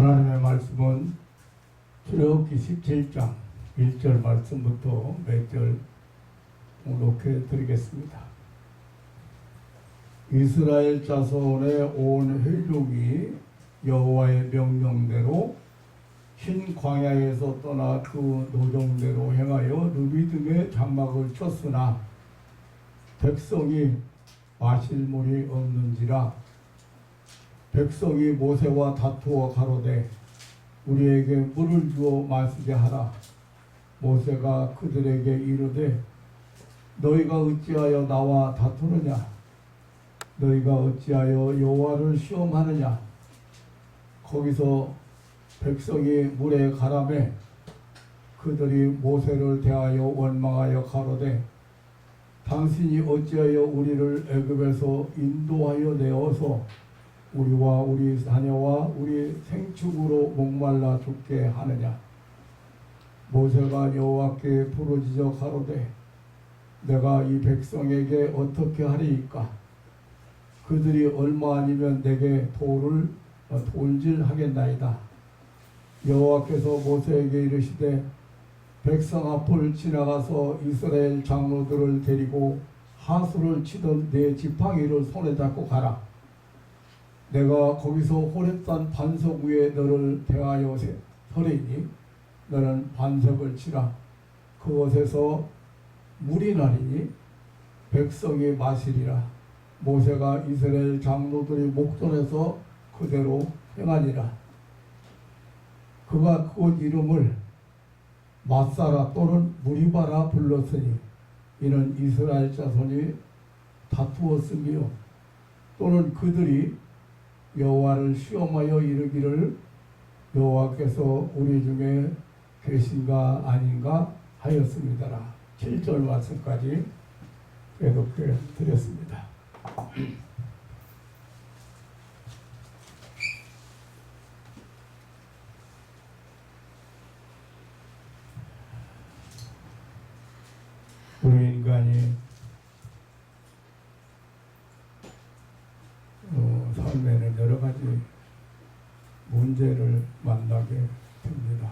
하나님의 말씀은 출애굽기 17장 1절 말씀부터 몇 절 봉독해 드리겠습니다. 이스라엘 자손의 온 회족이 여호와의 명령대로 흰 광야에서 떠나 그 노정대로 행하여 르비딤에 장막을 쳤으나 백성이 마실 물이 없는지라. 백성이 모세와 다투어 가로되 우리에게 물을 주어 마시게 하라. 모세가 그들에게 이르되 너희가 어찌하여 나와 다투느냐? 너희가 어찌하여 여호와를 시험하느냐? 거기서 백성이 물에 가라매 그들이 모세를 대하여 원망하여 가로되 당신이 어찌하여 우리를 애굽에서 인도하여 내어서 우리와 우리 자녀와 우리 생축으로 목말라 죽게 하느냐? 모세가 여호와께 부르짖어 가로되 내가 이 백성에게 어떻게 하리이까? 그들이 얼마 아니면 내게 돌질하겠나이다. 여호와께서 모세에게 이르시되 백성 앞을 지나가서 이스라엘 장로들을 데리고 하수를 치던 네 지팡이를 손에 잡고 가라. 내가 거기서 호렙산 반석 위에 너를 대하여 서리니 너는 반석을 치라. 그곳에서 물이 나리니 백성이 마시리라. 모세가 이스라엘 장로들이 목전에서 그대로 행하니라. 그가 그곳 이름을 마사라 또는 무리바라 불렀으니 이는 이스라엘 자손이 다투었으며 또는 그들이 여호와를 시험하여 이르기를 여호와께서 우리 중에 계신가 아닌가 하였습니다라. 7절 말씀까지 교독해 드렸습니다. 우리 인간이 삶에는 여러 가지 문제를 만나게 됩니다.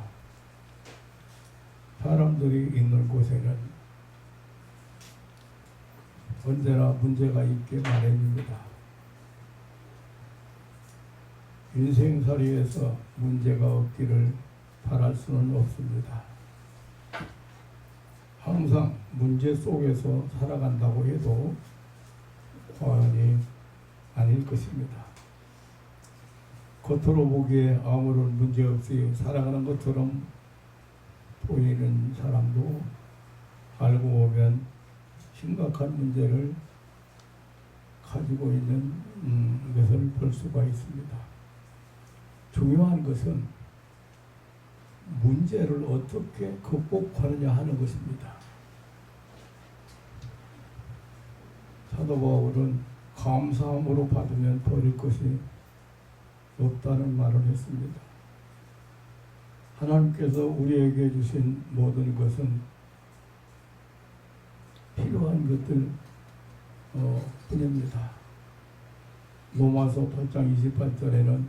사람들이 있는 곳에는 언제나 문제가 있게 마련입니다. 인생살이에서 문제가 없기를 바랄 수는 없습니다. 항상 문제 속에서 살아간다고 해도 과언이 아닐 것입니다. 겉으로 보기에 아무런 문제 없이 살아가는 것처럼 보이는 사람도 알고 보면 심각한 문제를 가지고 있는 것을 볼 수가 있습니다. 중요한 것은 문제를 어떻게 극복하느냐 하는 것입니다. 사도 바울은 감사함으로 받으면 버릴 것이 없다는 말을 했습니다. 하나님께서 우리에게 주신 모든 것은 필요한 것들 뿐입니다. 로마서 8장 28절에는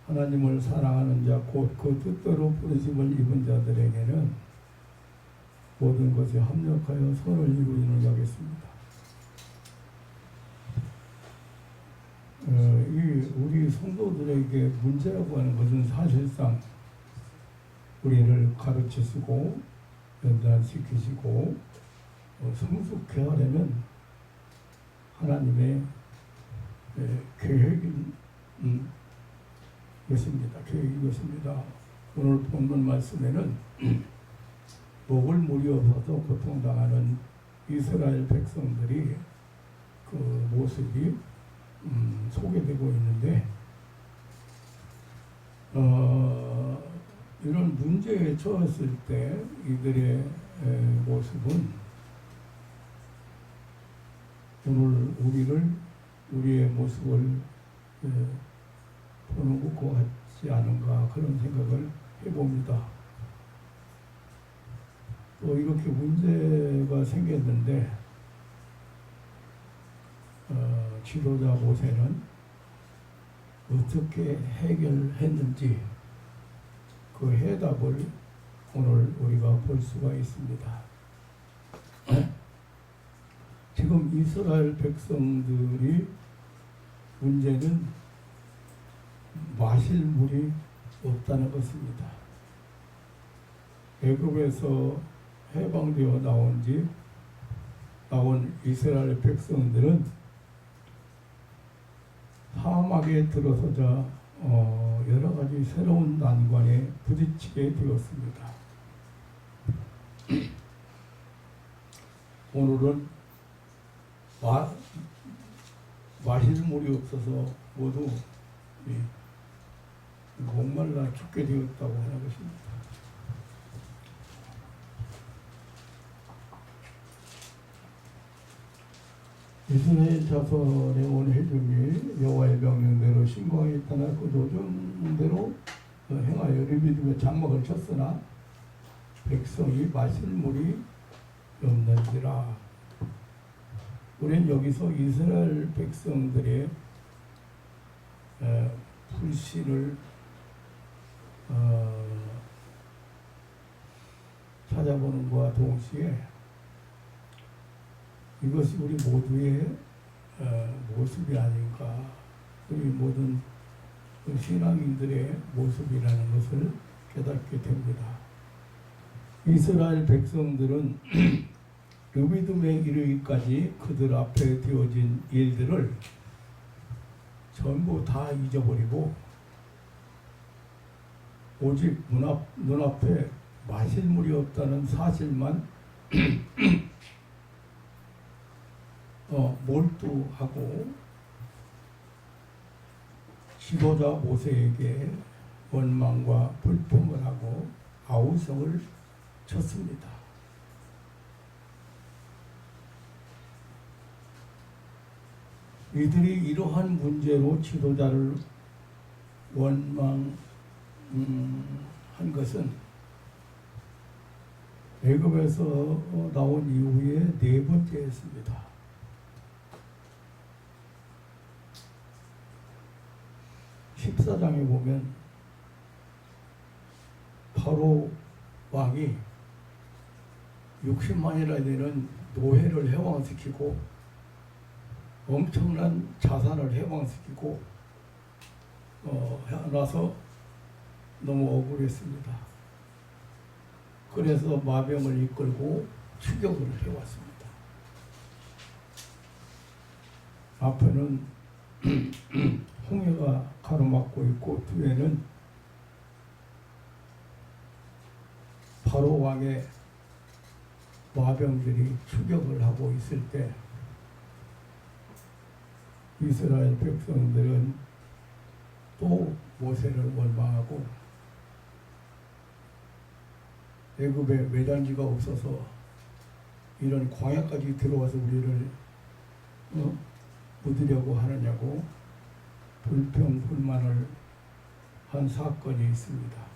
하나님을 사랑하는 자 곧 그 뜻대로 부르심을 입은 자들에게는 모든 것이 합력하여 선을 이루는 하겠습니다. 우리 성도들에게 문제라고 하는 것은 사실상 우리를 가르치시고 연단시키시고 성숙해 하려면 하나님의 계획인 것입니다. 계획인 것입니다. 오늘 본문 말씀에는 먹을 물이 없어서 고통당하는 이스라엘 백성들이 그 모습이 소개되고 있는데 이런 문제에 처했을 때 이들의 모습은 오늘 우리의 모습을 보는 것과 같지 않은가 그런 생각을 해봅니다. 또 이렇게 문제가 생겼는데 지도자 모세는 어떻게 해결했는지 그 해답을 오늘 우리가 볼 수가 있습니다. 지금 이스라엘 백성들이 문제는 마실 물이 없다는 것입니다. 애굽에서 해방되어 나온 이스라엘 백성들은 사막에 들어서자 여러 가지 새로운 난관에 부딪히게 되었습니다. 오늘은 마실 물이 없어서 모두 목말라 죽게 되었다고 하는 것입니다. 이스라엘 자손의 온 회중이 여호와의 명령대로 신광에 떠나 그 도전대로 행하여 르비딤에 장막을 쳤으나 백성이 마실 물이 없는지라. 우리는 여기서 이스라엘 백성들의 불신을 찾아보는 것과 동시에 이것이 우리 모두의 모습이 아닌가, 우리 모든 신앙인들의 모습이라는 것을 깨닫게 됩니다. 이스라엘 백성들은 르비딤에 이르기까지 그들 앞에 되어진 일들을 전부 다 잊어버리고 오직 눈앞에 마실 물이 없다는 사실만 몰두하고 지도자 모세에게 원망과 불평을 하고 아우성을 쳤습니다. 이들이 이러한 문제로 지도자를 원망한 것은 애굽에서 나온 이후에 네 번째였습니다. 14장에 보면 바로 왕이 60만이나 되는 노예를 해방시키고 엄청난 자산을 해방시키고 나서 너무 억울했습니다. 그래서 마병을 이끌고 추격을 해왔습니다. 앞에는 홍해가 가로막고 있고 뒤에는 바로 왕의 마병들이 추격을 하고 있을 때 이스라엘 백성들은 또 모세를 원망하고 애굽에 매단지가 없어서 이런 광야까지 들어와서 우리를 묻으려고 하느냐고 불평 불만을 한 사건이 있습니다.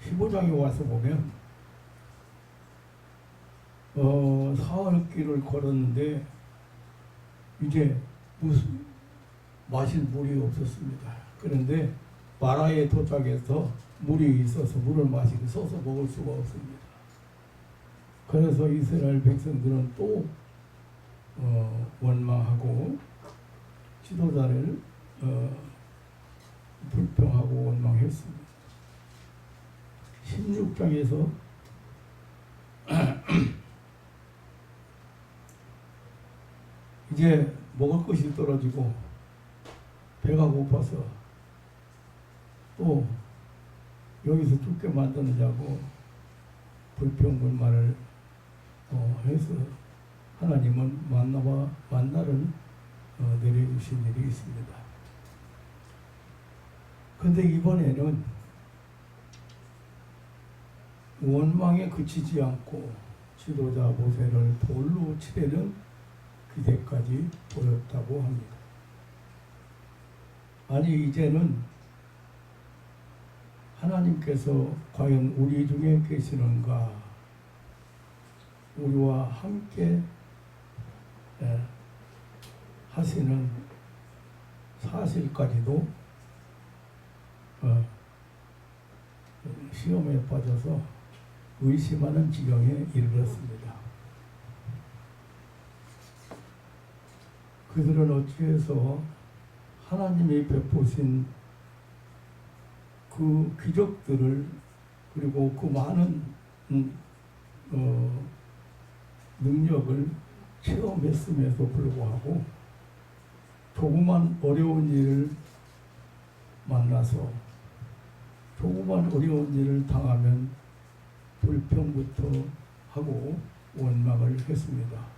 15장에 와서 보면 사흘 길을 걸었는데 이제 마실 물이 없었습니다. 그런데 마라에 도착해서 물이 있어서 물을 마시고 써서 먹을 수가 없습니다. 그래서 이스라엘 백성들은 또 원망하고 지도자를 불평하고 원망했습니다. 16장에서 이제 먹을 것이 떨어지고 배가 고파서 또 여기서 죽게 만드느냐고 불평불만을 해서 하나님은 만나를 내려주신 일이 있습니다. 근데 이번에는 원망에 그치지 않고 지도자 모세를 돌로 치려는 기대까지 보였다고 합니다. 아니 이제는 하나님께서 과연 우리 중에 계시는가, 우리와 함께 하시는 사실까지도 시험에 빠져서 의심하는 지경에 이르렀습니다. 그들은 어찌해서 하나님이 베푸신 그 기적들을 그리고 그 많은 능력을 체험했음에도 불구하고 조그만 어려운 일을 만나서 조그만 어려운 일을 당하면 불평부터 하고 원망을 했습니다.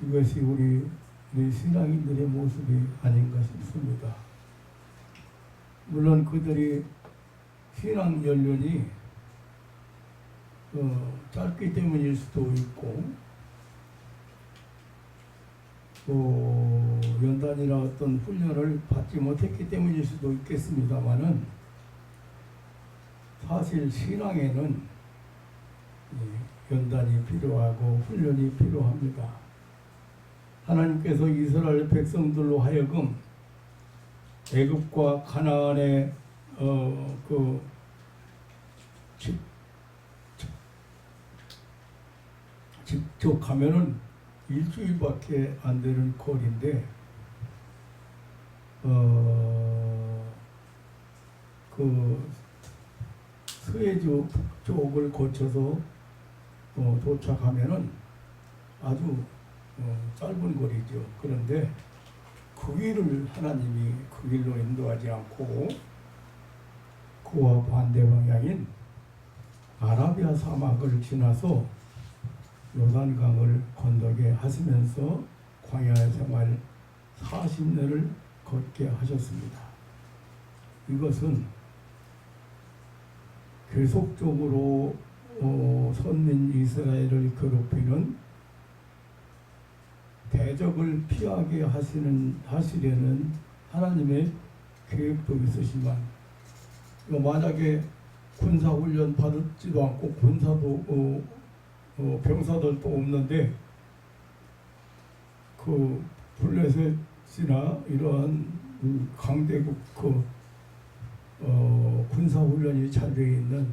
이것이 우리 신앙인들의 모습이 아닌가 싶습니다. 물론 그들이 신앙 연륜이 짧기 때문일 수도 있고 또 연단이나 어떤 훈련을 받지 못했기 때문일 수도 있겠습니다마는 사실 신앙에는 연단이 필요하고 훈련이 필요합니다. 하나님께서 이스라엘 백성들로 하여금 애굽과 가나안에 직접 가면은 일주일밖에 안 되는 거리인데 그 스웨즈 쪽을 거쳐서 도착하면은 아주 짧은 거리죠. 그런데 그 길을 하나님이 그 길로 인도하지 않고 그와 반대 방향인 아라비아 사막을 지나서 요단강을 건너게 하시면서 광야 생활 40년을 걷게 하셨습니다. 이것은 계속적으로 선민 이스라엘을 괴롭히는 대적을 피하게 하시려는 하나님의 계획도 있으시지만 만약에 군사훈련 받지도 않고 군사도 병사들도 없는데 그 블레셋이나 이러한 강대국 군사훈련이 잘 되어 있는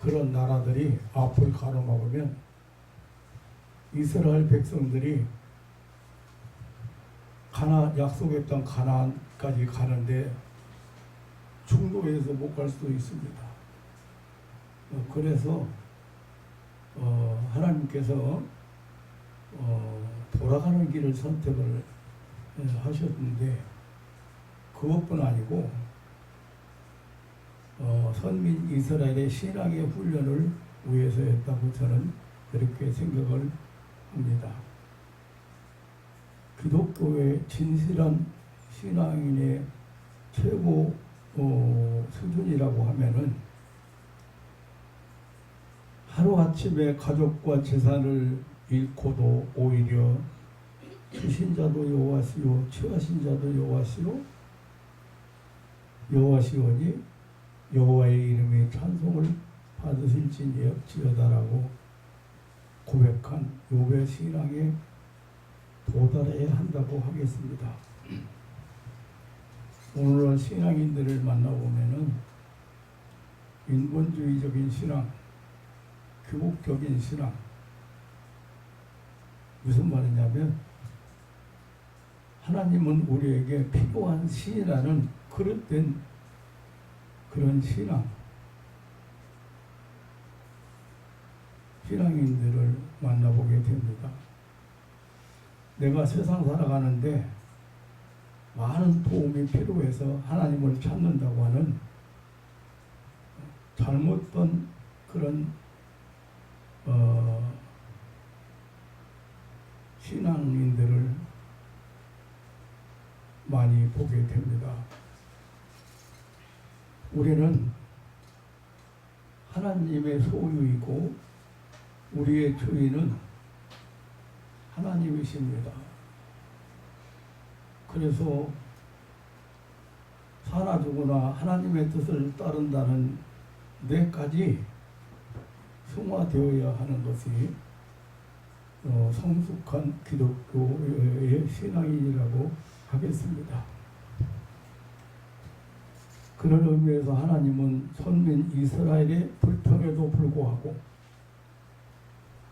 그런 나라들이 앞을 가로막으면 이스라엘 백성들이 약속의 땅 가나안까지 가는데 충돌해서 못 갈 수도 있습니다. 그래서 하나님께서 돌아가는 길을 선택을 하셨는데 그것뿐 아니고 선민 이스라엘의 신앙의 훈련을 위해서였다고 저는 그렇게 생각을 합니다. 기독교의 진실한 신앙인의 최고 수준이라고 하면은 하루아침에 가족과 재산을 잃고도 오히려 주신 자도 여호와시요 취하신 자도 여호와시요 여호와시오니 여호와의 이름의 찬송을 받으실지어다라고 고백한 욥의 신앙에 도달해야 한다고 하겠습니다. 오늘날 신앙인들을 만나보면은 인본주의적인 신앙, 규목적인 신앙, 무슨 말이냐면 하나님은 우리에게 필요한 신이라는 그릇된 그런 신앙인들을 만나보게 됩니다. 내가 세상 살아가는데 많은 도움이 필요해서 하나님을 찾는다고 하는 잘못된 그런 신앙인들을 많이 보게 됩니다. 우리는 하나님의 소유이고 우리의 주인은 하나님이십니다. 그래서 사나 죽으나 하나님의 뜻을 따른다는 데까지 승화되어야 하는 것이 성숙한 기독교의 신앙인이라고 하겠습니다. 그런 의미에서 하나님은 선민 이스라엘의 불평에도 불구하고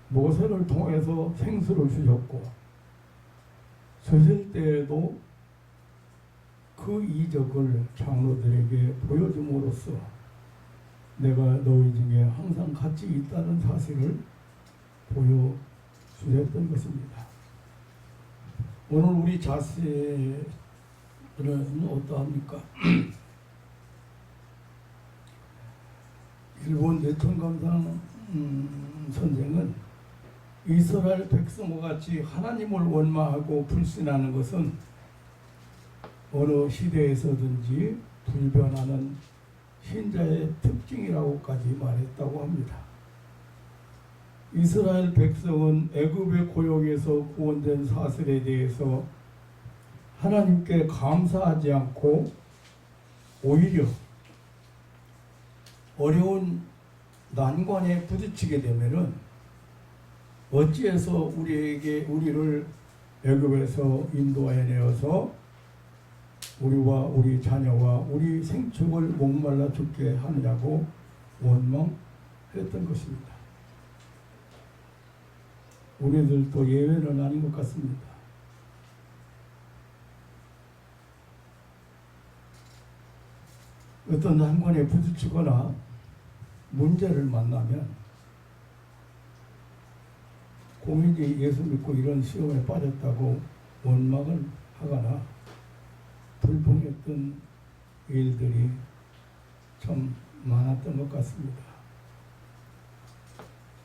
모세를 통해서 생수를 주셨고 쇠실 때에도 그 이적을 장로들에게 보여줌으로써 내가 너희 중에 항상 같이 있다는 사실을 보여주셨던 것입니다. 오늘 우리 자세는 어떠합니까? 일본 내통감상 선생은 이스라엘 백성과 같이 하나님을 원망하고 불신하는 것은 어느 시대에서든지 불변하는 신자의 특징이라고까지 말했다고 합니다. 이스라엘 백성은 애굽의 고용에서 구원된 사슬에 대해서 하나님께 감사하지 않고 오히려 어려운 난관에 부딪히게 되면은 어찌해서 우리를 애굽에서 인도해내어서 우리와 우리 자녀와 우리 생축을 목말라 죽게 하느냐고 원망했던 것입니다. 우리들도 예외는 아닌 것 같습니다. 어떤 난관에 부딪히거나 문제를 만나면 공인이 예수 믿고 이런 시험에 빠졌다고 원망을 하거나 불평했던 일들이 참 많았던 것 같습니다.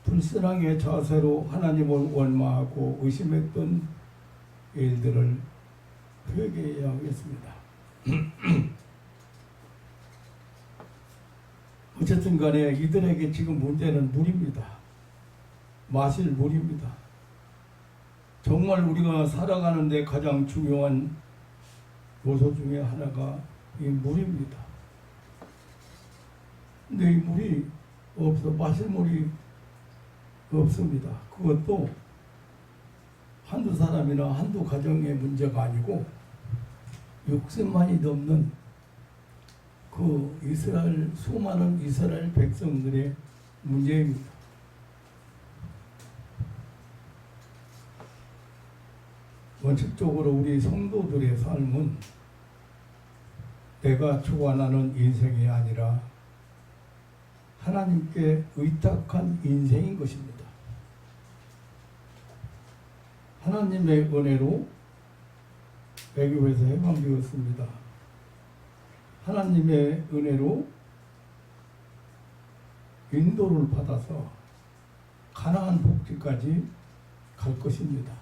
불신앙의 자세로 하나님을 원망하고 의심했던 일들을 회개해야 하겠습니다. 어쨌든 간에 이들에게 지금 문제는 물입니다. 마실 물입니다. 정말 우리가 살아가는 데 가장 중요한 요소 중에 하나가 이 물입니다. 근데 이 물이 마실 물이 없습니다. 그것도 한두 사람이나 한두 가정의 문제가 아니고 60만이 넘는 그 수많은 이스라엘 백성들의 문제입니다. 원칙적으로 우리 성도들의 삶은 내가 주관하는 인생이 아니라 하나님께 의탁한 인생인 것입니다. 하나님의 은혜로 애굽에서 해방되었습니다. 하나님의 은혜로 인도를 받아서 가나안 복지까지 갈 것입니다.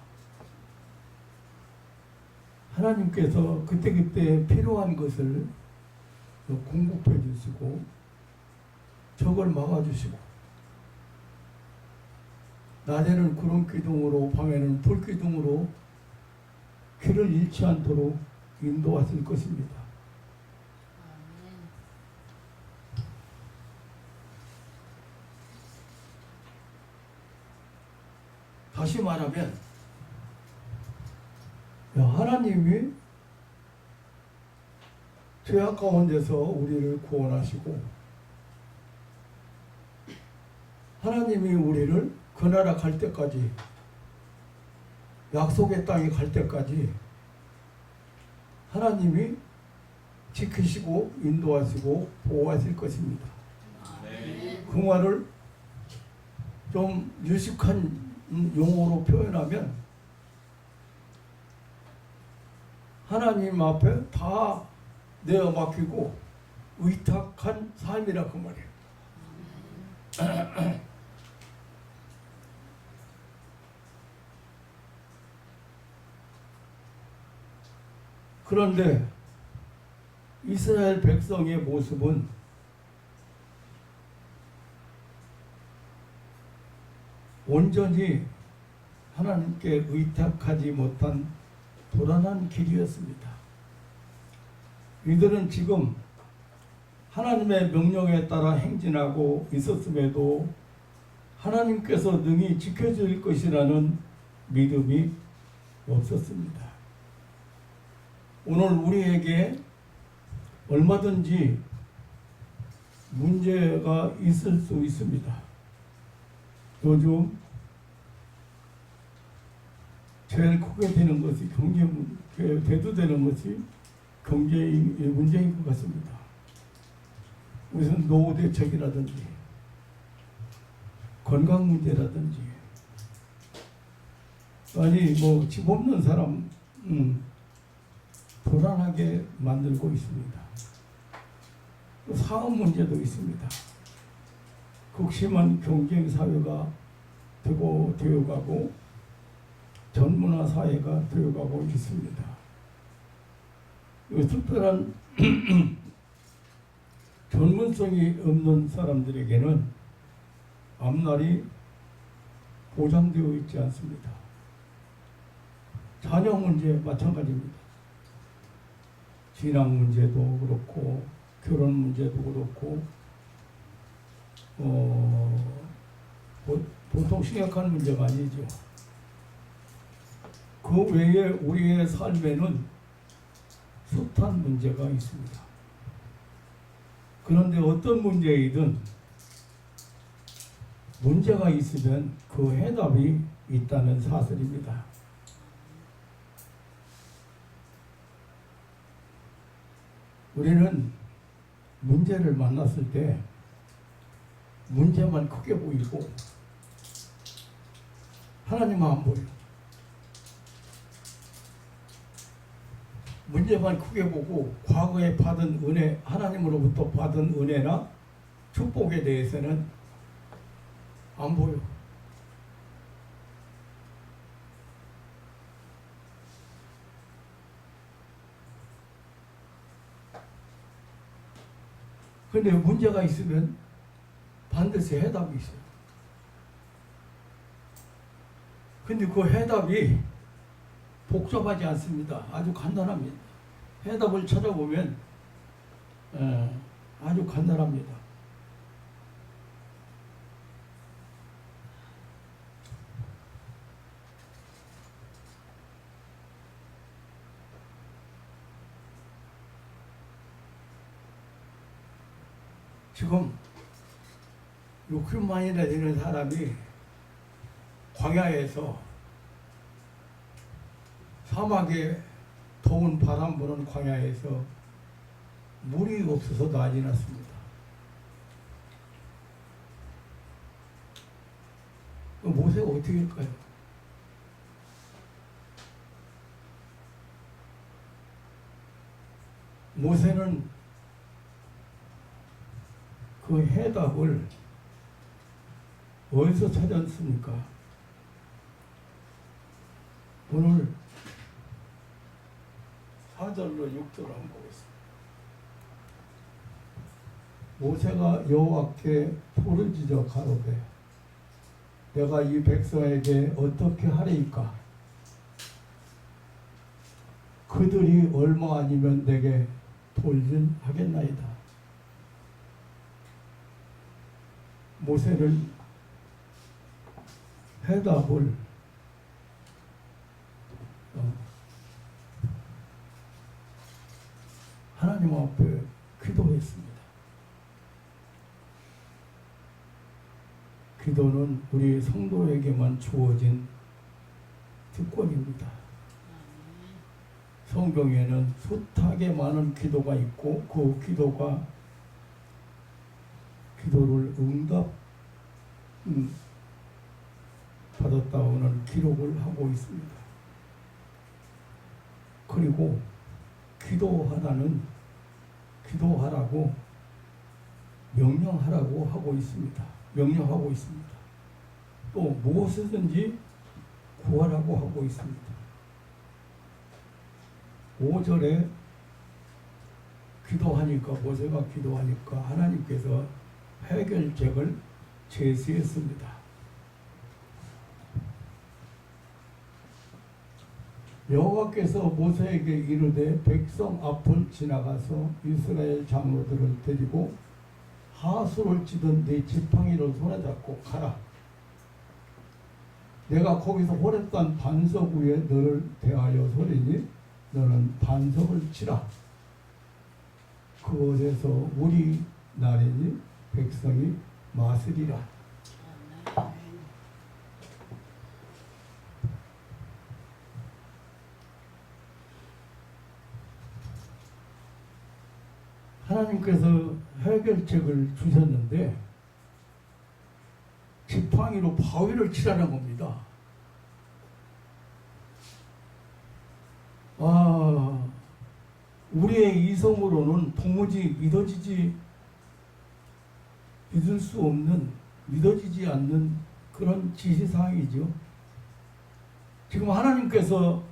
하나님께서 그때그때 필요한 것을 공급해 주시고 적을 막아주시고 낮에는 구름 기둥으로 밤에는 불 기둥으로 길을 잃지 않도록 인도하실 것입니다. 다시 말하면 하나님이 죄악 가운데서 우리를 구원하시고 하나님이 우리를 그 나라 갈 때까지 약속의 땅에 갈 때까지 하나님이 지키시고 인도하시고 보호하실 것입니다. 그 말을 좀 유식한 용어로 표현하면 하나님 앞에 다 내어 맡기고 의탁한 삶이라 그 말이에요. 그런데 이스라엘 백성의 모습은 온전히 하나님께 의탁하지 못한 불안한 길이었습니다. 이들은 지금 하나님의 명령에 따라 행진하고 있었음에도 하나님께서 능히 지켜줄 것이라는 믿음이 없었습니다. 오늘 우리에게 얼마든지 문제가 있을 수 있습니다. 요즘 제일 크게 되는 것이 대두되는 것이 경제의 문제인 것 같습니다. 무슨 노후 대책이라든지 건강 문제라든지 아니 뭐 집 없는 사람 불안하게 만들고 있습니다. 또 사업 문제도 있습니다. 극심한 경쟁 사회가 되어가고 전문화 사회가 되어가고 있습니다. 특별한 전문성이 없는 사람들에게는 앞날이 보장되어 있지 않습니다. 자녀 문제 마찬가지입니다. 진학 문제도 그렇고 결혼 문제도 그렇고 보통 심각한 문제가 아니죠. 그 외에 우리의 삶에는 숱한 문제가 있습니다. 그런데 어떤 문제이든 문제가 있으면 그 해답이 있다는 사실입니다. 우리는 문제를 만났을 때 문제만 크게 보이고 하나님은 안 보여요. 문제만 크게 보고 과거에 받은 은혜, 하나님으로부터 받은 은혜나 축복에 대해서는 안 보여. 근데 문제가 있으면 반드시 해답이 있어요. 근데 그 해답이 복잡하지 않습니다. 아주 간단합니다. 해답을 찾아보면 아주 간단합니다. 지금 60만이나 되는 사람이 광야에서 사막에 더운 바람 부는 광야에서 물이 없어서 난리 났습니다. 모세가 어떻게 할까요? 모세는 그 해답을 어디서 찾았습니까? 오늘 4절로 6절을 한번 보겠습니다. 모세가 여호와께 부르짖어 가로되 내가 이 백성에게 어떻게 하리이까? 그들이 얼마 아니면 내게 돌진하겠나이다. 모세는 해답을 하나님 앞에 기도했습니다. 기도는 우리 성도에게만 주어진 특권입니다. 성경에는 숱하게 많은 기도가 있고 그 기도를 받았다고는 기록을 하고 있습니다. 그리고 기도하라고 명령하라고 하고 있습니다. 명령하고 있습니다. 또 무엇이든지 구하라고 하고 있습니다. 5절에 모세가 기도하니까 하나님께서 해결책을 제시했습니다. 여호와께서 모세에게 이르되 백성 앞을 지나가서 이스라엘 장로들을 데리고 하수를 치던 네 지팡이를 손에 잡고 가라. 내가 거기서 호렙산 반석 위에 너를 대하여 서리니 너는 반석을 치라. 그곳에서 우리 나리니 백성이 마으리라. 하나님께서 해결책을 주셨는데 지팡이로 바위를 치라는 겁니다. 우리의 이성으로는 도무지 믿을 수 없는, 믿어지지 않는 그런 지시사항이죠. 지금 하나님께서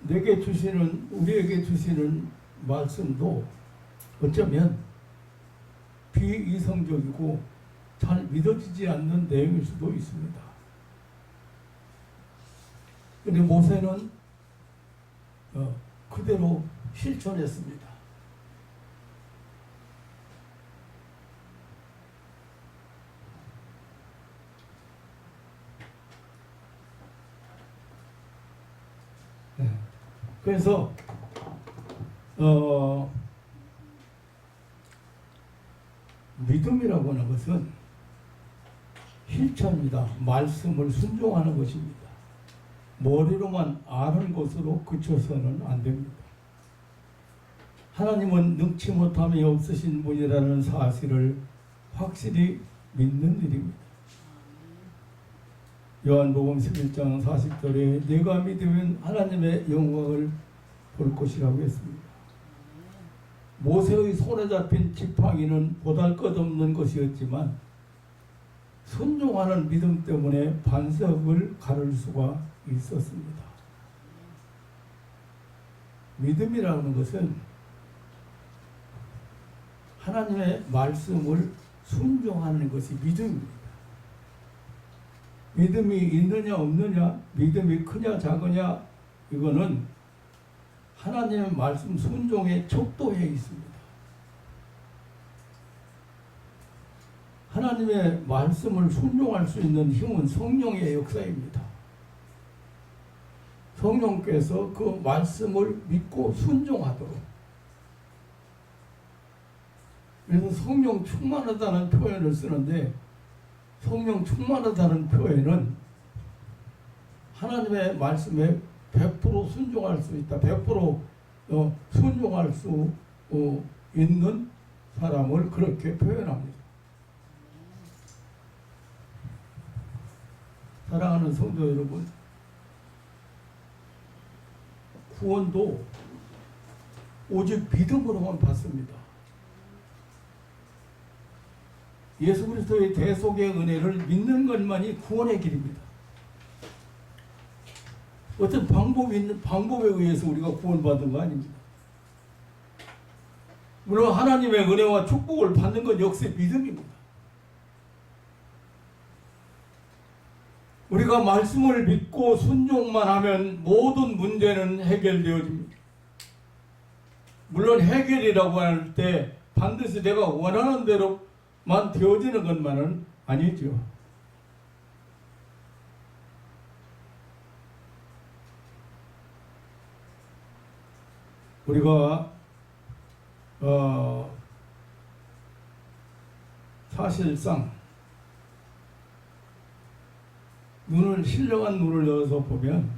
우리에게 주시는 말씀도 어쩌면 비이성적이고 잘 믿어지지 않는 내용일 수도 있습니다. 그런데 모세는 그대로 실천했습니다. 그래서 믿음이라고 하는 것은 실천입니다. 말씀을 순종하는 것입니다. 머리로만 아는 것으로 그쳐서는 안 됩니다. 하나님은 능치 못함이 없으신 분이라는 사실을 확실히 믿는 일입니다. 요한복음 11장 40절에 내가 믿으면 하나님의 영광을 볼 것이라고 했습니다. 모세의 손에 잡힌 지팡이는 보잘것없는 것이었지만 순종하는 믿음 때문에 반석을 가를 수가 있었습니다. 믿음이라는 것은 하나님의 말씀을 순종하는 것이 믿음입니다. 믿음이 있느냐 없느냐, 믿음이 크냐 작으냐, 이거는 하나님의 말씀 순종의 척도에 있습니다. 하나님의 말씀을 순종할 수 있는 힘은 성령의 역사입니다. 성령께서 그 말씀을 믿고 순종하도록. 그래서 성령 충만하다는 표현을 쓰는데, 성령 충만하다는 표현은 하나님의 말씀에 100% 순종할 수 있다. 100% 순종할 수 있는 사람을 그렇게 표현합니다. 사랑하는 성도 여러분, 구원도 오직 믿음으로만 받습니다. 예수 그리스도의 대속의 은혜를 믿는 것만이 구원의 길입니다. 어떤 방법에 의해서 우리가 구원받은 거 아닙니다. 물론 하나님의 은혜와 축복을 받는 건 역시 믿음입니다. 우리가 말씀을 믿고 순종만 하면 모든 문제는 해결되어집니다. 물론 해결이라고 할 때 반드시 내가 원하는 대로만 되어지는 것만은 아니죠. 우리가 사실상 신령한 눈을 열어서 보면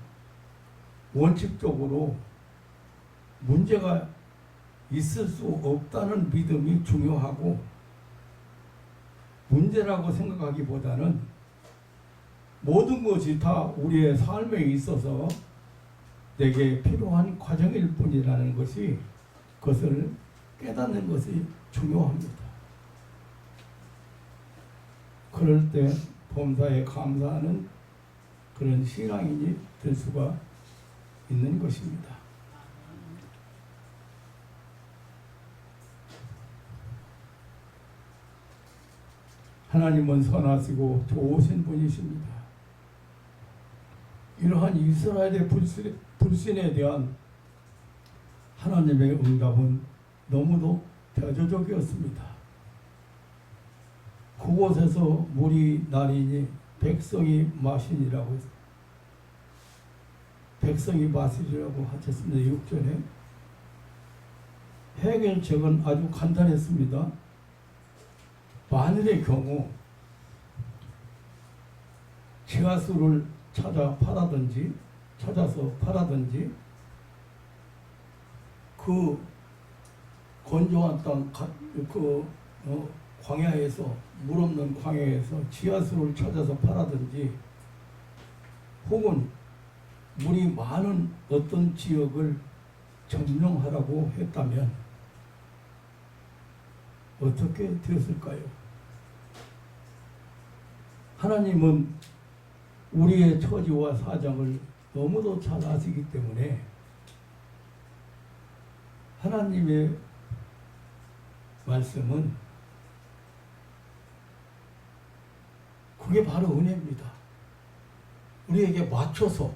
원칙적으로 문제가 있을 수 없다는 믿음이 중요하고, 문제라고 생각하기보다는 모든 것이 다 우리의 삶에 있어서 내게 필요한 과정일 뿐이라는 것이, 그것을 깨닫는 것이 중요합니다. 그럴 때 범사에 감사하는 그런 신앙인이 될 수가 있는 것입니다. 하나님은 선하시고 좋으신 분이십니다. 이러한 이스라엘의 불신에 대한 하나님의 응답은 너무도 대조적이었습니다. 그곳에서 물이 나리니 백성이 마시니라고 했습니다. 백성이 마시리라고 하셨습니다. 6절에. 해결책은 아주 간단했습니다. 만일의 경우 지하수를 찾아서 팔아든지 그 건조한 땅, 광야에서, 물 없는 광야에서 지하수를 찾아서 팔아든지 혹은 물이 많은 어떤 지역을 점령하라고 했다면 어떻게 되었을까요? 하나님은 우리의 처지와 사정을 너무도 잘 아시기 때문에 하나님의 말씀은 그게 바로 은혜입니다. 우리에게 맞춰서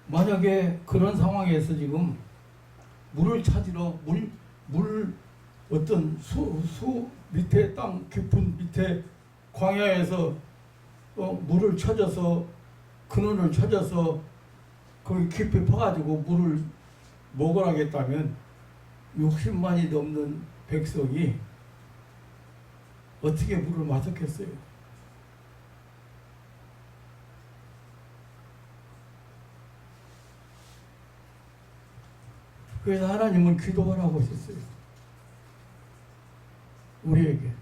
만약에 그런 상황에서 지금 물을 찾으러 어떤 수 밑에 땅 깊은 밑에 광야에서 물을 찾아서 근원을 찾아서 거기 깊이 파가지고 물을 먹으라겠다면 60만이 넘는 백성이 어떻게 물을 마셨겠어요? 그래서 하나님은 기도하라고 하셨어요. 우리에게.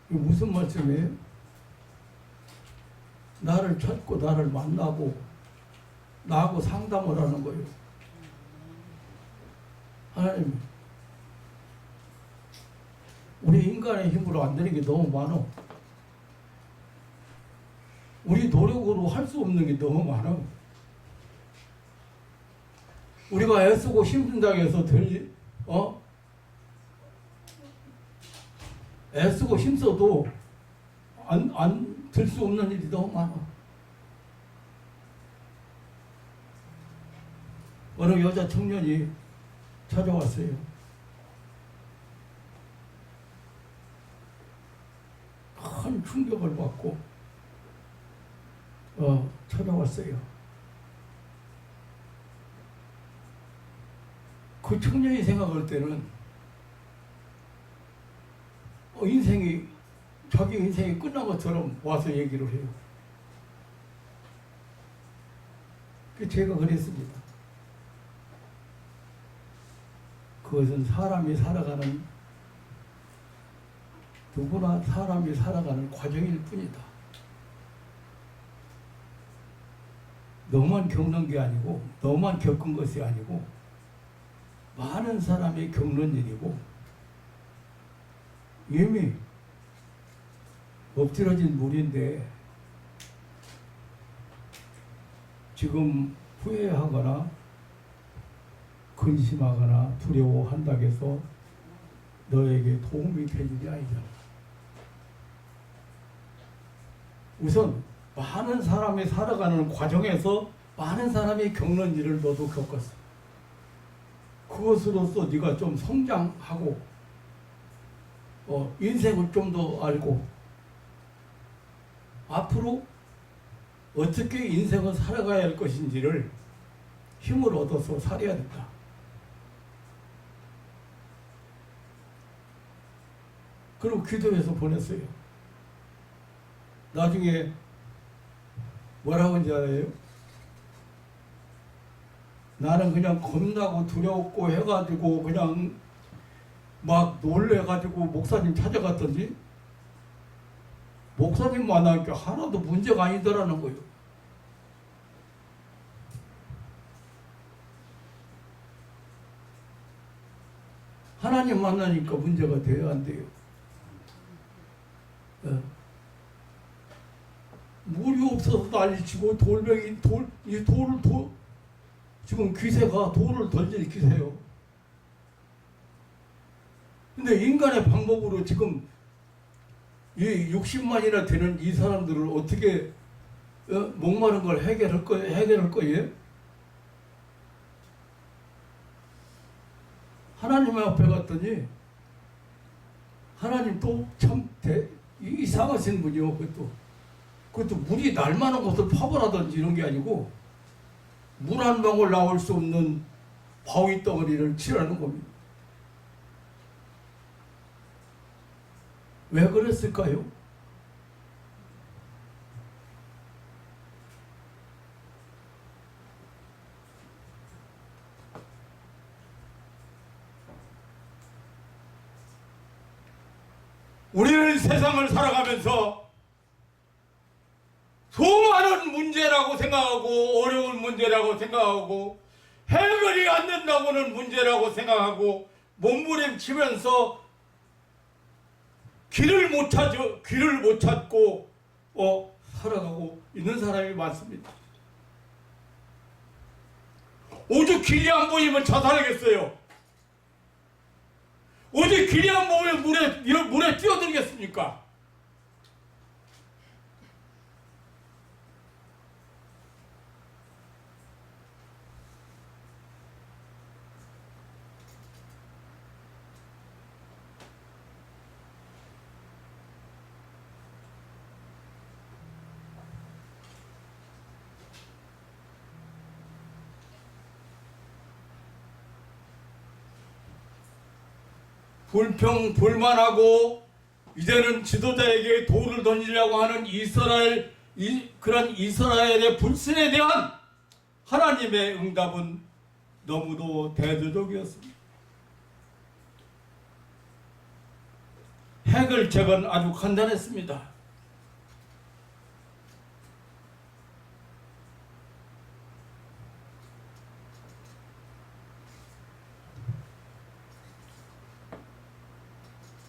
이게 무슨 말씀이에요? 나를 찾고 나를 만나고 나하고 상담을 하는 거예요. 하나님, 우리 인간의 힘으로 안 되는 게 너무 많아. 우리 노력으로 할 수 없는 게 너무 많아. 우리가 애쓰고 힘든다고 해서 애쓰고 힘써도 안 될 수 없는 일이 너무 많아. 어느 여자 청년이 찾아왔어요. 큰 충격을 받고 찾아왔어요. 그 청년이 생각할 때는 자기 인생이 끝난 것처럼 와서 얘기를 해요. 제가 그랬습니다. 그것은 누구나 사람이 살아가는 과정일 뿐이다. 너만 겪는 게 아니고, 너만 겪은 것이 아니고, 많은 사람이 겪는 일이고, 이미 엎드러진 물인데, 지금 후회하거나, 근심하거나, 두려워한다고 해서 너에게 도움이 될 일이 아니잖아. 우선 많은 사람이 살아가는 과정에서 많은 사람이 겪는 일을 너도 겪었어. 그것으로서 네가 좀 성장하고 인생을 좀 더 알고 앞으로 어떻게 인생을 살아가야 할 것인지를 힘을 얻어서 살아야 된다. 그리고 기도해서 보냈어요. 나중에 뭐라고 하는지 알아요? 나는 그냥 겁나고 두렵고 해가지고 그냥 막 놀래가지고 목사님 찾아갔더니 목사님 만나니까 하나도 문제가 아니더라는 거예요. 하나님 만나니까 문제가 돼야 안 돼요. 물이 없어서 난리치고 지금 기세가 돌을 던질 기세요. 근데 인간의 방법으로 지금 이 60만이나 되는 이 사람들을 어떻게 목마른 걸 해결할 거예요? 하나님 앞에 갔더니 하나님 또 참 이상하신 분이요. 그것도 물이 날 만한 곳을 파보라든지 이런 게 아니고 물 한 방울 나올 수 없는 바위 덩어리를 칠하는 겁니다. 왜 그랬을까요? 우리는 세상을 살아가면서 수많은 문제라고 생각하고 어려운 문제라고 생각하고 해결이 안 된다고는 문제라고 생각하고 몸부림치면서 길을 못 찾고 살아가고 있는 사람이 많습니다. 오죽 길이 안 보이면 자살하겠어요. 어디 길이 안 보이면 물에 뛰어들겠습니까? 불만하고 이제는 지도자에게 돌을 던지려고 하는 그런 이스라엘의 불신에 대한 하나님의 응답은 너무도 대조적이었습니다. 해결책은 아주 간단했습니다.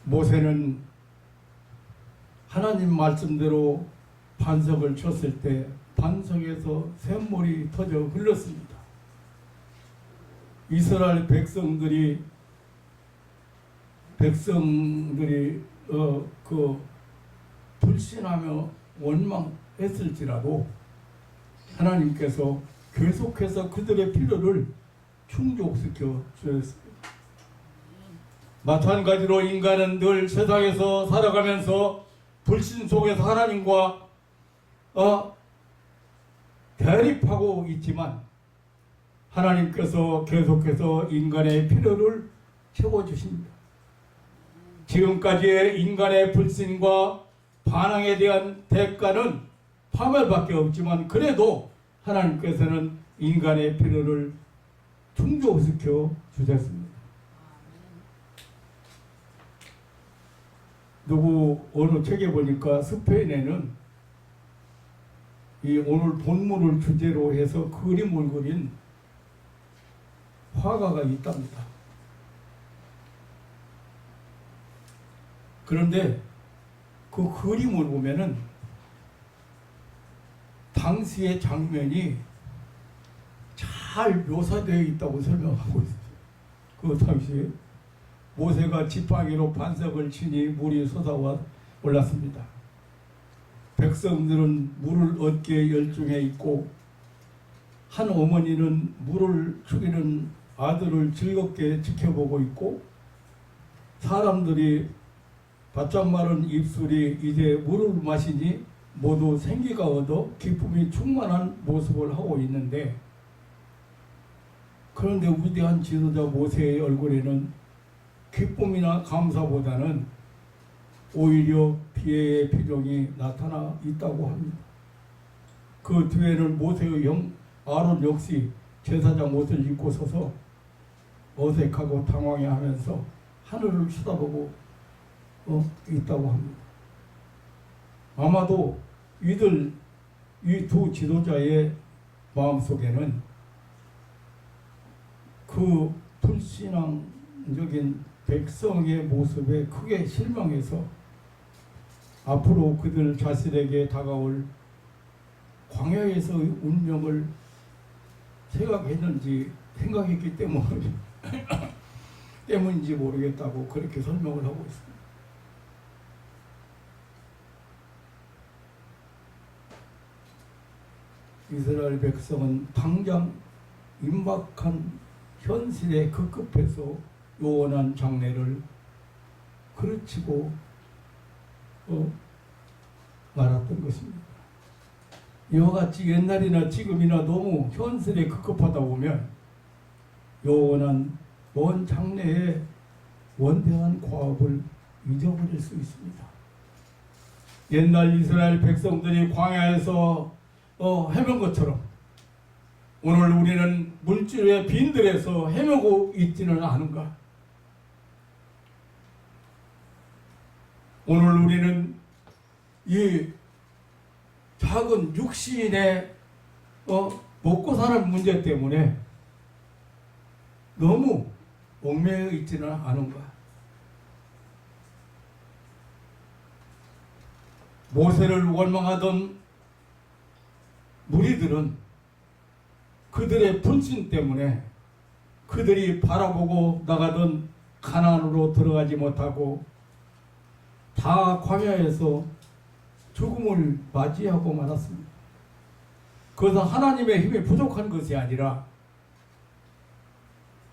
모세는 하나님 말씀대로 반석을 쳤을 때 반석에서 샘물이 터져 흘렀습니다. 이스라엘 백성들이 불신하며 원망했을지라도 하나님께서 계속해서 그들의 필요를 충족시켜 주셨습니다. 마찬가지로 인간은 늘 세상에서 살아가면서 불신 속에서 하나님과 대립하고 있지만 하나님께서 계속해서 인간의 필요를 채워주십니다. 지금까지의 인간의 불신과 반항에 대한 대가는 파멸밖에 없지만 그래도 하나님께서는 인간의 필요를 충족시켜 주셨습니다. 어느 책에 보니까 스페인에는 이 오늘 본문을 주제로 해서 그림을 그린 화가가 있답니다. 그런데 그 그림을 보면은 당시의 장면이 잘 묘사되어 있다고 설명하고 있어요. 그 당시에 모세가 지팡이로 반석을 치니 물이 솟아와 올랐습니다. 백성들은 물을 얻기에 열중해 있고 한 어머니는 물을 죽이는 아들을 즐겁게 지켜보고 있고 사람들이 바짝 마른 입술이 이제 물을 마시니 모두 생기가 얻어 기쁨이 충만한 모습을 하고 있는데 그런데 위대한 지도자 모세의 얼굴에는 기쁨이나 감사보다는 오히려 피해의 표정이 나타나 있다고 합니다. 그 뒤에는 모세의 형 아론 역시 제사장 옷을 입고 서서 어색하고 당황해하면서 하늘을 쳐다보고 있다고 합니다. 아마도 이 두 지도자의 마음속에는 그 불신앙적인 백성의 모습에 크게 실망해서 앞으로 그들 자신에게 다가올 광야에서의 운명을 생각했기 때문인지 모르겠다고 그렇게 설명을 하고 있습니다. 이스라엘 백성은 당장 임박한 현실에 급급해서 요원한 장례를 그르치고 말았던 것입니다. 이와 같이 옛날이나 지금이나 너무 현실에 급급하다 보면 영원한 먼 장래의 원대한 과업을 잊어버릴 수 있습니다. 옛날 이스라엘 백성들이 광야에서 헤맨 것처럼 오늘 우리는 물질의 빈들에서 헤매고 있지는 않은가? 오늘 우리는 이 작은 육신의 먹고 사는 문제 때문에 너무 얽매여 있지는 않은가? 모세를 원망하던 무리들은 그들의 불신 때문에 그들이 바라보고 나가던 가나안으로 들어가지 못하고 다 광야에서 죽음을 맞이하고 말았습니다. 그것은 하나님의 힘이 부족한 것이 아니라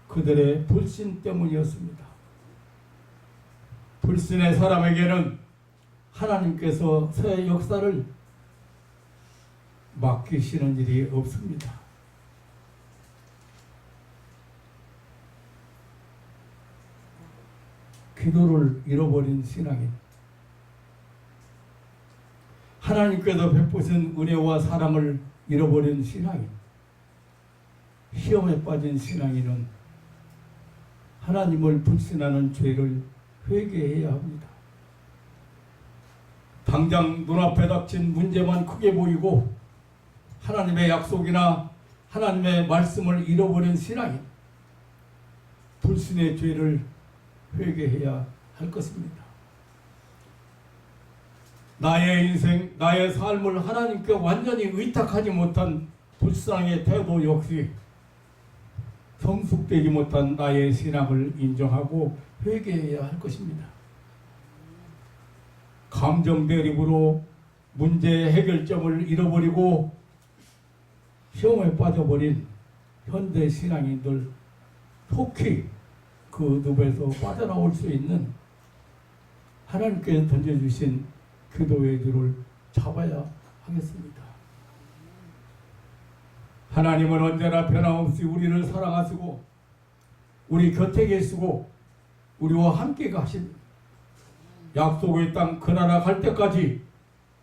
그들의 불신 때문이었습니다. 불신의 사람에게는 하나님께서 새 역사를 맡기시는 일이 없습니다. 기도를 잃어버린 신앙인, 하나님께서 베푸신 은혜와 사랑을 잃어버린 신앙인, 시험에 빠진 신앙인은 하나님을 불신하는 죄를 회개해야 합니다. 당장 눈앞에 닥친 문제만 크게 보이고 하나님의 약속이나 하나님의 말씀을 잃어버린 신앙인, 불신의 죄를 회개해야 할 것입니다. 나의 인생, 나의 삶을 하나님께 완전히 의탁하지 못한 불신앙의 태도 역시 성숙되지 못한 나의 신앙을 인정하고 회개해야 할 것입니다. 감정 대립으로 문제 해결점을 잃어버리고 시험에 빠져버린 현대 신앙인들 속히 그 늪에서 빠져나올 수 있는 하나님께 던져주신 기도의 줄을 잡아야 하겠습니다. 하나님은 언제나 변함없이 우리를 사랑하시고 우리 곁에 계시고 우리와 함께 가신 약속의 땅 그나라 갈 때까지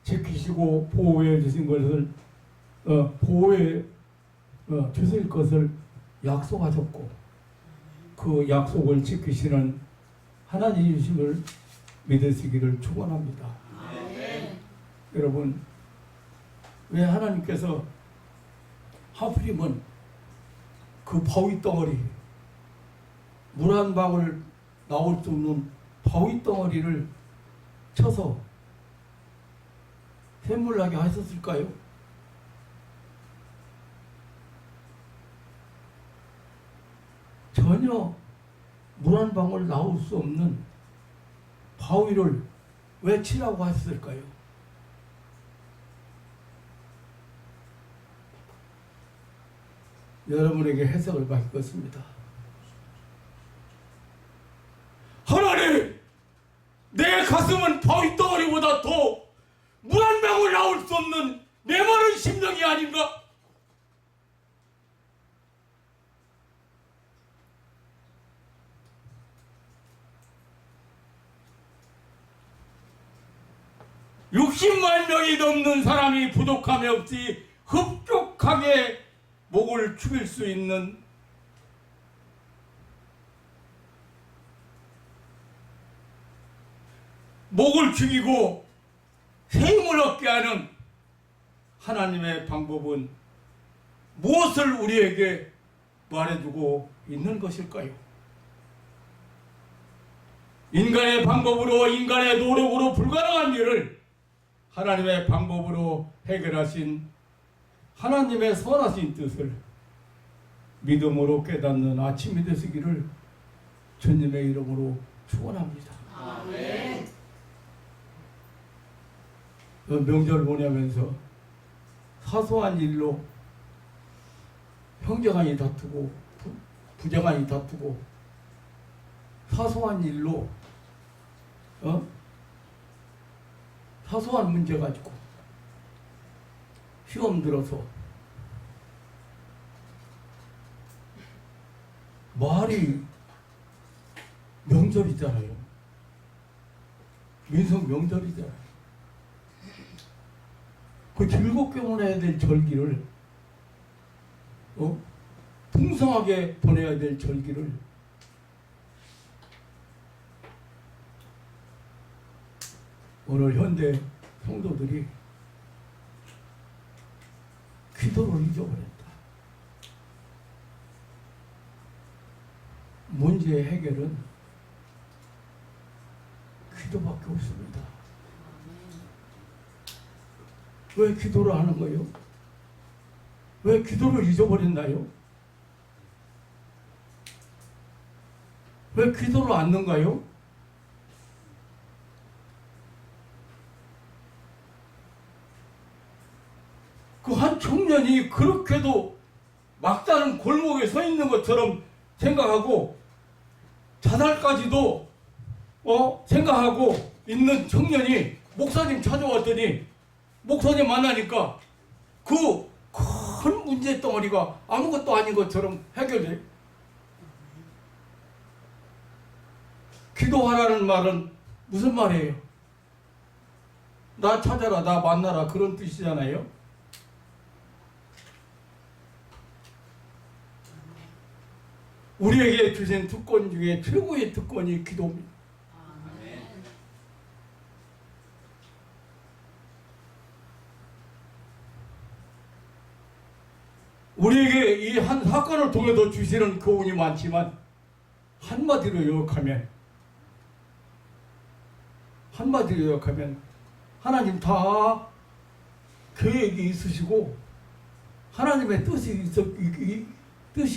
지키시고 보호해 주신 것을 보호해 주실 것을 약속하셨고 그 약속을 지키시는 하나님이심을 믿으시기를 축원합니다. 여러분, 왜 하나님께서 하필이면 그 바위 덩어리, 물 한 방울 나올 수 없는 바위 덩어리를 쳐서 샘물나게 하셨을까요? 전혀 물 한 방울 나올 수 없는 바위를 왜 치라고 하셨을까요? 여러분에게 해석을 맡겼습니다. 하나님, 내 가슴은 바위 덩어리보다 더 물 한 방울 나올 수 없는 메마른 심령이 아닌가? (60만) 명이 넘는 사람이 부족함이 없이 흡족하게 목을 축일 수 있는 목을 축이고 새 힘을 얻게 하는 하나님의 방법은 무엇을 우리에게 말해주고 있는 것일까요? 인간의 방법으로, 인간의 노력으로 불가능한 일을 하나님의 방법으로 해결하신 하나님의 선하신 뜻을 믿음으로 깨닫는 아침이 되시기를 주님의 이름으로 축원합니다. 아멘. 명절 보내면서 사소한 일로 형제간이 다투고 부자간이 다투고 사소한 일로 사소한 문제 가지고 시험 들어서 말이 명절이잖아요. 민속 명절이잖아요. 그 즐겁게 보내야 될 절기를 풍성하게 보내야 될 절기를 오늘 현대 성도들이 기도를 잊어버렸다. 문제의 해결은 기도밖에 없습니다. 왜 기도를 하는 거예요? 왜 기도를 잊어버렸나요? 왜 기도를 않는가요? 그 한 청년이 그렇게도 막다른 골목에 서 있는 것처럼 생각하고 자살까지도 생각하고 있는 청년이 목사님 찾아왔더니 목사님 만나니까 그 큰 문제 덩어리가 아무것도 아닌 것처럼 해결돼. 기도하라는 말은 무슨 말이에요? 나 찾아라, 나 만나라, 그런 뜻이잖아요. 우리에게 주신 특권 중에 최고의 특권이 기도입니다. 우리에게 이 한 사건을 통해서 주시는 교훈이 많지만 한마디로 요약하면 하나님 다 계획이 있으시고 하나님의 뜻이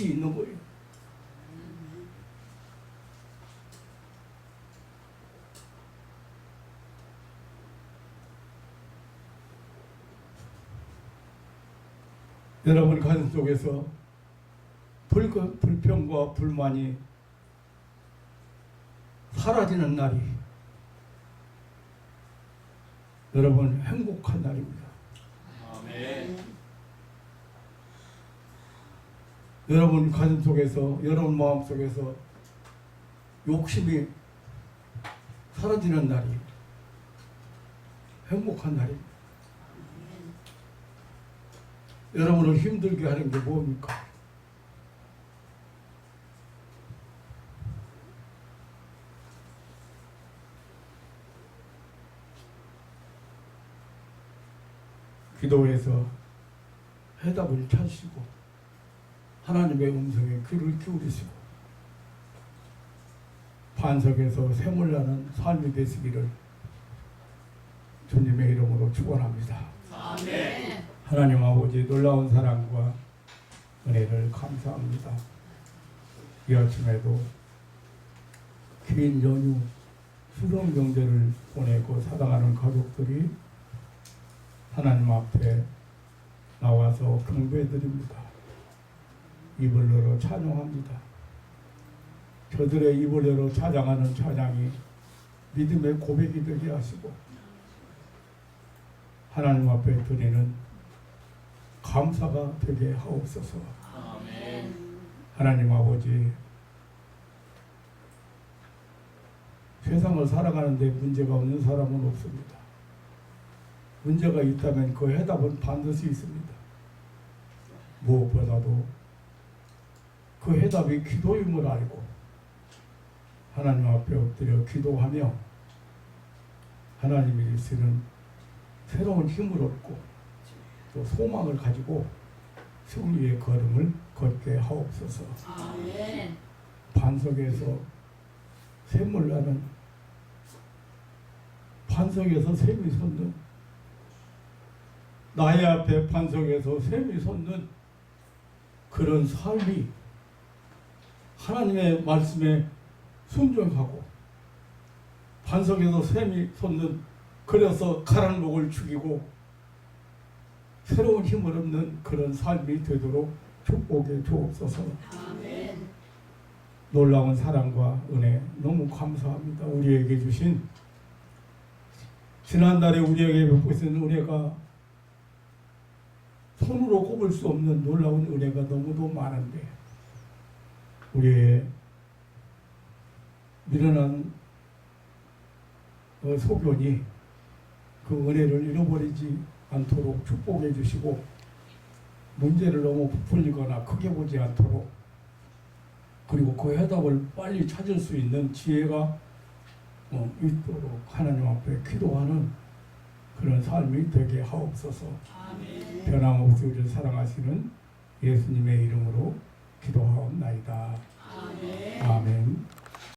있는 거예요. 여러분 가슴 속에서 불평과 불만이 사라지는 날이 여러분 행복한 날입니다. 아멘. 여러분 가슴 속에서, 여러분 마음 속에서 욕심이 사라지는 날이 행복한 날입니다. 여러분을 힘들게 하는 게 뭡니까? 기도에서 해답을 찾으시고 하나님의 음성에 귀를 기울이시고 반석에서 샘을 나는 삶이 되시기를 주님의 이름으로 축원합니다. 아멘. 하나님 아버지 놀라운 사랑과 은혜를 감사합니다. 이 아침에도 긴 연휴 추석 명절을 보내고 살아가는 가족들이 하나님 앞에 나와서 경배드립니다. 입을 열어 찬양합니다. 저들의 입을 열어 찬양하는 찬양이 믿음의 고백이 되게 하시고 하나님 앞에 드리는 감사가 되게 하옵소서. 아멘. 하나님 아버지, 세상을 살아가는데 문제가 없는 사람은 없습니다. 문제가 있다면 그 해답은 반드시 있습니다. 무엇보다도 그 해답이 기도임을 알고 하나님 앞에 엎드려 기도하며 하나님이 주시는 새로운 힘을 얻고 또 소망을 가지고 승리의 걸음을 걷게 하옵소서. 아멘. 반석에서 샘을 나는, 반석에서 샘이 솟는, 나의 앞에 반석에서 샘이 솟는 그런 삶이 하나님의 말씀에 순종하고 반석에서 샘이 솟는, 그래서 가란 목을 죽이고 새로운 힘을 얻는 그런 삶이 되도록 축복해 주옵소서. 아멘. 놀라운 사랑과 은혜 너무 감사합니다. 우리에게 주신 지난달에 우리에게 베푸신 은혜가 손으로 꼽을 수 없는 놀라운 은혜가 너무도 많은데 우리의 미련한 소견이 그 은혜를 잃어버리지 않도록 축복해 주시고 문제를 너무 부풀리거나 크게 보지 않도록 그리고 그 해답을 빨리 찾을 수 있는 지혜가 있도록 하나님 앞에 기도하는 그런 삶이 되게 하옵소서. 아멘. 변함없이 우리를 사랑하시는 예수님의 이름으로 기도하옵나이다. 아멘. 아멘.